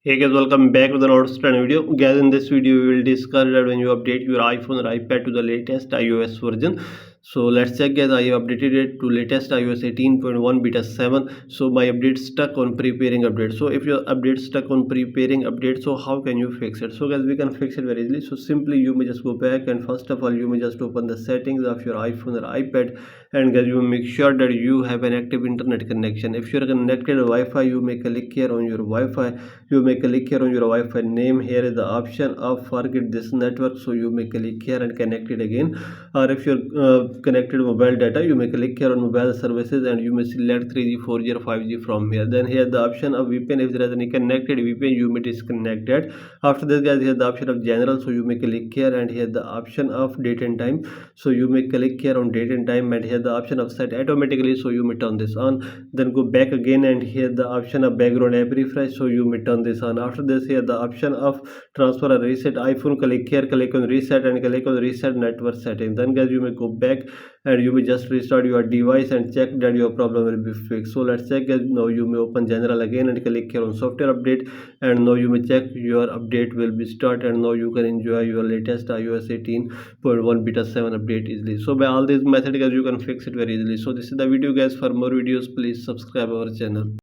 Hey guys, welcome back with another brand video. Guys, in this video we will discuss that when you update your iPhone or iPad to the latest iOS version. So let's check, guys. I have updated it to latest iOS 18.1 beta 7. So my update stuck on preparing update. So if your update stuck on preparing update, so how can you fix it? So guys, we can fix it very easily. So simply you may just go back, and first of all you may just open the settings of your iPhone or iPad, and guys, you make sure that you have an active internet connection. If you're connected to Wi-Fi, you may click here on your Wi-Fi. You may click here on your Wi-Fi name. Here is the option of forget this network, so you may click here and connect it again. Or if you're connected mobile data, you may click here on mobile services, and you may select 3G, 4G or 5G from here. Then here the option of VPN. If there is any connected VPN, you may disconnect it. After this, guys, here the option of general, so you may click here, and here the option of date and time, so you may click here on date and time, and here the option of set automatically, so you may turn this on. Then go back again, and here the option of background app refresh, so you may turn this on. After this, here the option of transfer or reset iPhone, click here, click on reset, and click on reset network setting. Then guys, you may go back, and you may just restart your device and check that your problem will be fixed. So let's check, guys. Now you may open general again and click here on software update, and now you may check your update will be start, and now you can enjoy your latest iOS 18.1 beta 7 update easily. So by all these methods, guys, you can fix it very easily. So this is the video, guys. For more videos, please subscribe our channel.